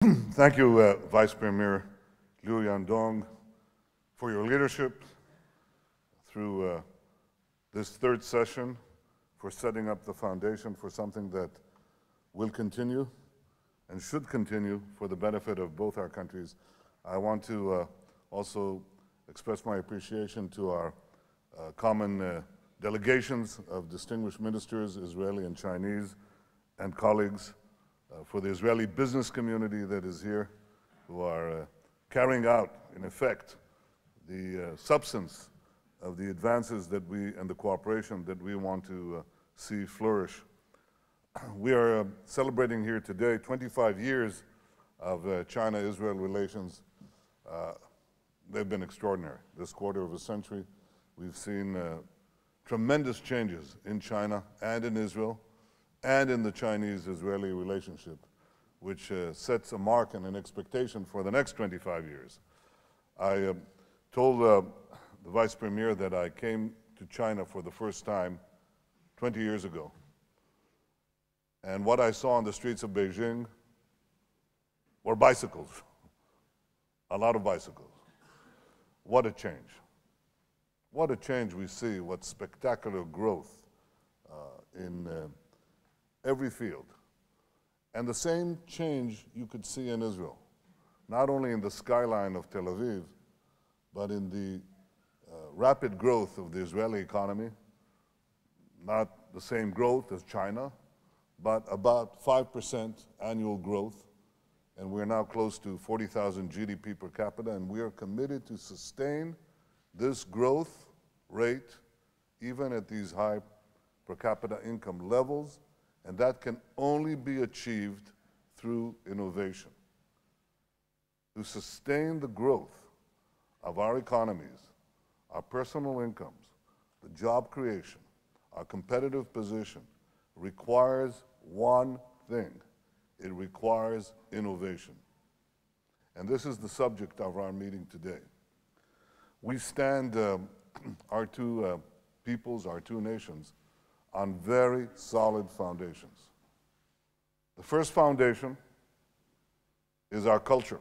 Thank you, Vice Premier Liu Yandong, for your leadership through this third session, for setting up the foundation for something that will continue and should continue for the benefit of both our countries. I want to also express my appreciation to our common delegations of distinguished ministers, Israeli and Chinese, and colleagues, for the Israeli business community that is here, who are carrying out, in effect, the substance of the advances that we and the cooperation that we want to see flourish. We are celebrating here today 25 years of China-Israel relations. They've been extraordinary. This quarter of a century, we've seen tremendous changes in China and in Israel and in the Chinese-Israeli relationship, which sets a mark and an expectation for the next 25 years. I told the Vice Premier that I came to China for the first time 20 years ago. And what I saw on the streets of Beijing were bicycles, a lot of bicycles. What a change. What a change we see, what spectacular growth in every field. And the same change you could see in Israel, not only in the skyline of Tel Aviv, but in the rapid growth of the Israeli economy, not the same growth as China, but about 5% annual growth, and we're now close to 40,000 GDP per capita, and we are committed to sustain this growth rate even at these high per capita income levels, and that can only be achieved through innovation. To sustain the growth of our economies, our personal incomes, the job creation, our competitive position, requires one thing. It requires innovation. And this is the subject of our meeting today. We stand, our two peoples, our two nations, on very solid foundations. The first foundation is our culture.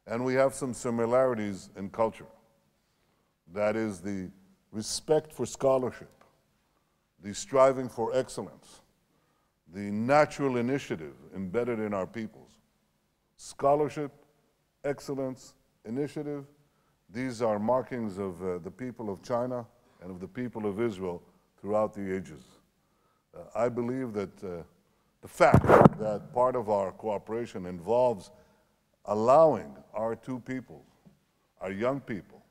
And we have some similarities in culture. That is the respect for scholarship, the striving for excellence, the natural initiative embedded in our peoples. Scholarship, excellence, initiative, these are markings of the people of China and of the people of Israel throughout the ages. I believe that the fact that part of our cooperation involves allowing our two peoples, our young people,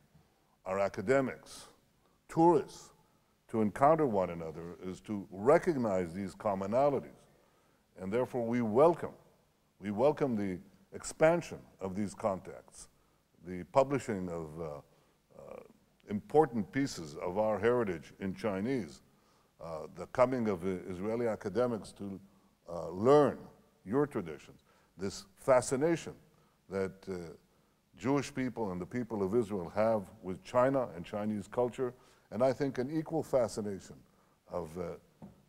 our academics, tourists, to encounter one another is to recognize these commonalities. And therefore we welcome the expansion of these contacts, the publishing of important pieces of our heritage in Chinese, the coming of Israeli academics to learn your traditions, this fascination that Jewish people and the people of Israel have with China and Chinese culture, and I think an equal fascination of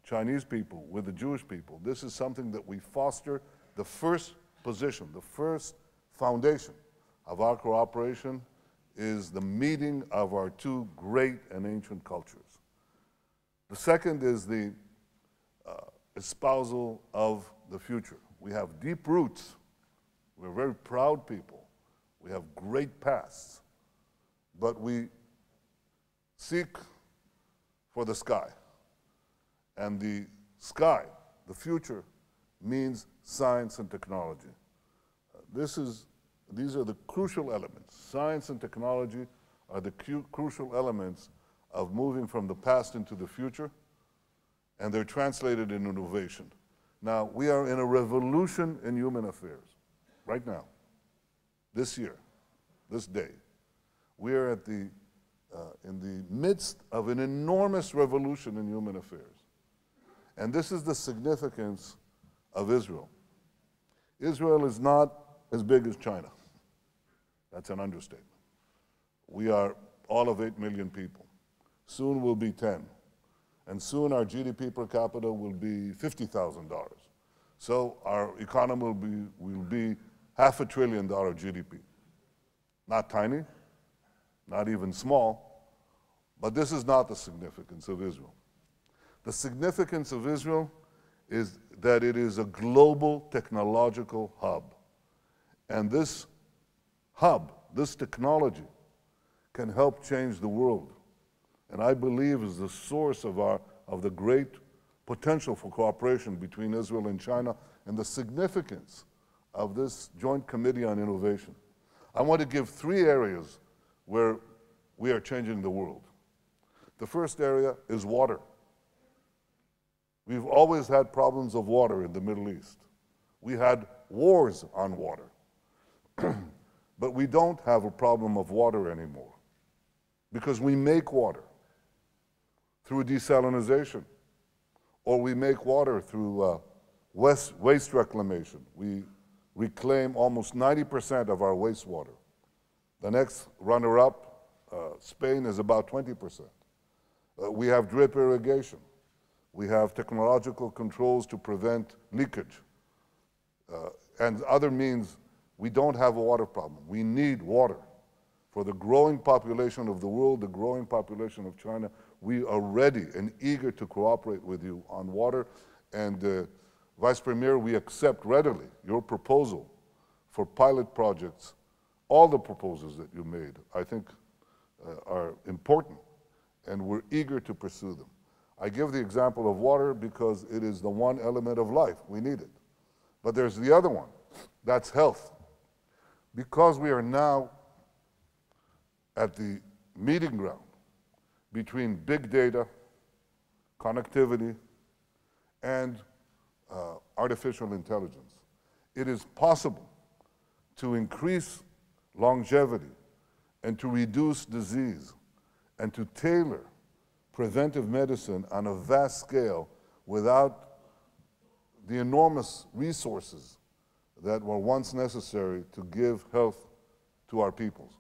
Chinese people with the Jewish people. This is something that we foster. The first position, the first foundation of our cooperation is the meeting of our two great and ancient cultures. The second is the espousal of the future. We have deep roots. We're very proud people. We have great pasts. But we seek for the sky. And the sky, the future, means science and technology. These are the crucial elements. Science and technology are the crucial elements of moving from the past into the future, and they're translated in innovation. Now, we are in a revolution in human affairs, right now, this year, this day. We are at in the midst of an enormous revolution in human affairs. And this is the significance of Israel. Israel is not as big as China. That's an understatement. We are all of 8 million people. Soon we'll be 10. And soon our GDP per capita will be $50,000. So our economy will be $500 billion GDP. Not tiny, not even small, but this is not the significance of Israel. The significance of Israel is that it is a global technological hub. And this hub, this technology, can help change the world. And I believe is the source of the great potential for cooperation between Israel and China and the significance of this Joint Committee on Innovation. I want to give 3 areas where we are changing the world. The first area is water. We've always had problems of water in the Middle East. We had wars on water. But we don't have a problem of water anymore because we make water through desalination, or we make water through waste reclamation. We reclaim almost 90% of our wastewater. The next runner-up, Spain, is about 20%. We have drip irrigation. We have technological controls to prevent leakage. And other means, we don't have a water problem. We need water. For the growing population of the world, the growing population of China, we are ready and eager to cooperate with you on water. And Vice Premier, we accept readily your proposal for pilot projects. All the proposals that you made, I think, are important, and we're eager to pursue them. I give the example of water because it is the one element of life. We need it. But there's the other one. That's health. Because we are now at the meeting ground between big data, connectivity, and artificial intelligence, it is possible to increase longevity and to reduce disease and to tailor preventive medicine on a vast scale without the enormous resources that were once necessary to give health to our peoples.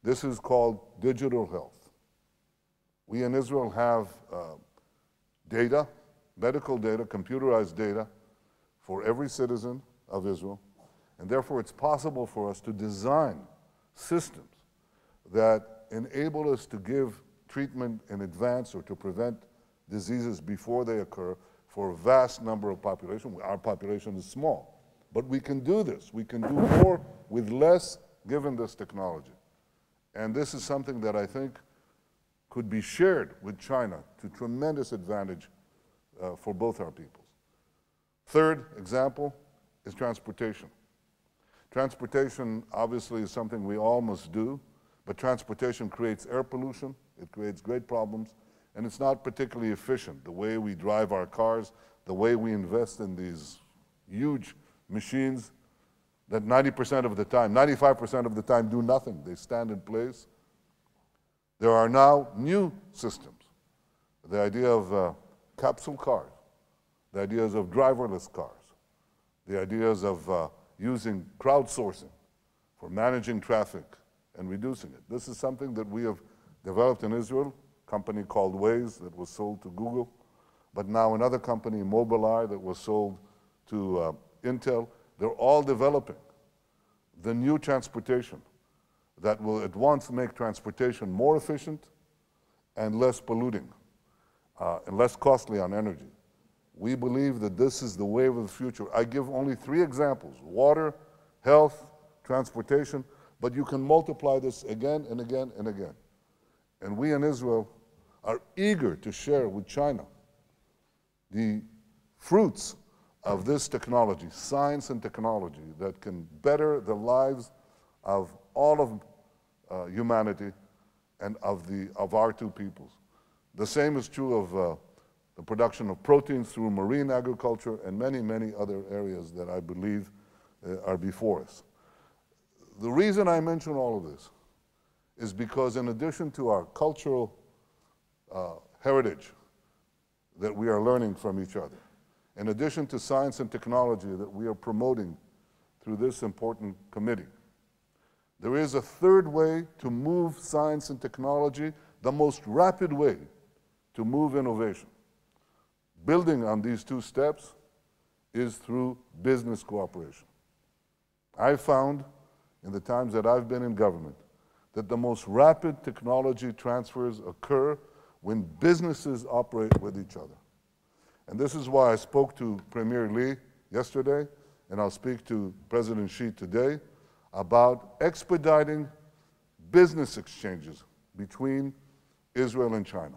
This is called digital health. We in Israel have data, medical data, computerized data for every citizen of Israel, and therefore it's possible for us to design systems that enable us to give treatment in advance or to prevent diseases before they occur for a vast number of population. Our population is small, but we can do this. We can do more with less given this technology. And this is something that I think could be shared with China to tremendous advantage for both our peoples. Third example is transportation. Transportation obviously is something we all must do, but transportation creates air pollution, it creates great problems, and it's not particularly efficient. The way we drive our cars, the way we invest in these huge machines that 90% of the time, 95% of the time do nothing. They stand in place. There are now new systems. The idea of capsule cars, the ideas of driverless cars, the ideas of using crowdsourcing for managing traffic and reducing it. This is something that we have developed in Israel, a company called Waze that was sold to Google, but now another company, Mobileye, that was sold to Intel. They're all developing the new transportation that will at once make transportation more efficient and less polluting and less costly on energy. We believe that this is the wave of the future. I give only 3 examples: water, health, transportation, but you can multiply this again and again and again. And we in Israel are eager to share with China the fruits of this technology, science and technology, that can better the lives of all of humanity and of our 2 peoples. The same is true of the production of proteins through marine agriculture and many, many other areas that I believe are before us. The reason I mention all of this is because in addition to our cultural heritage that we are learning from each other, in addition to science and technology that we are promoting through this important committee, there is a third way to move science and technology, the most rapid way to move innovation. Building on these 2 steps is through business cooperation. I found in the times that I've been in government that the most rapid technology transfers occur when businesses operate with each other. And this is why I spoke to Premier Li yesterday, and I'll speak to President Xi today about expediting business exchanges between Israel and China.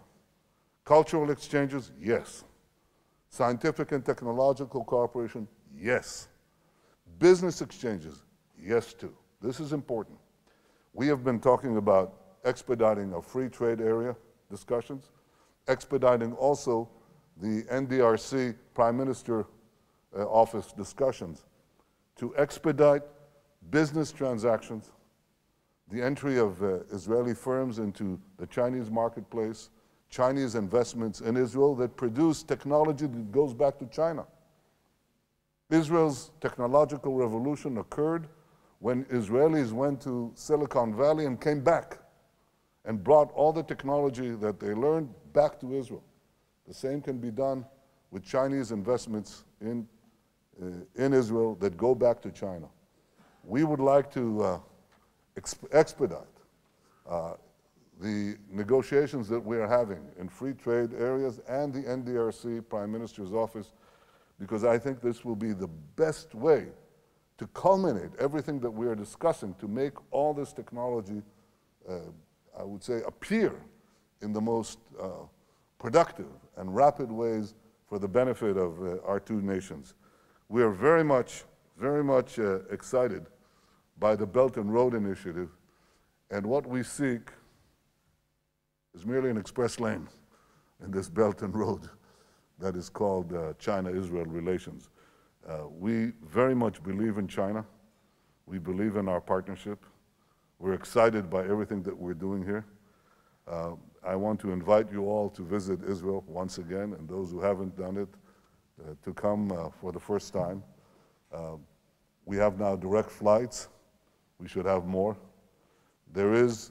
Cultural exchanges, yes. Scientific and technological cooperation, yes. Business exchanges, yes too. This is important. We have been talking about expediting a free trade area discussions, expediting also the NDRC Prime Minister Office discussions to expedite business transactions, the entry of Israeli firms into the Chinese marketplace, Chinese investments in Israel that produce technology that goes back to China. Israel's technological revolution occurred when Israelis went to Silicon Valley and came back and brought all the technology that they learned back to Israel. The same can be done with Chinese investments in Israel that go back to China. We would like to expedite the negotiations that we are having in free trade areas and the NDRC Prime Minister's Office, because I think this will be the best way to culminate everything that we are discussing to make all this technology, I would say, appear in the most productive and rapid ways for the benefit of our two nations. We are very much excited by the Belt and Road Initiative, and what we seek is merely an express lane in this Belt and Road that is called China-Israel relations. We very much believe in China. We believe in our partnership. We're excited by everything that we're doing here. I want to invite you all to visit Israel once again, and those who haven't done it, to come for the first time. We have now direct flights. We should have more. There is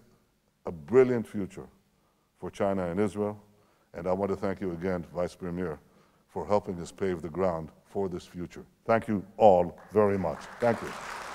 a brilliant future for China and Israel, and I want to thank you again, Vice Premier, for helping us pave the ground for this future. Thank you all very much. Thank you.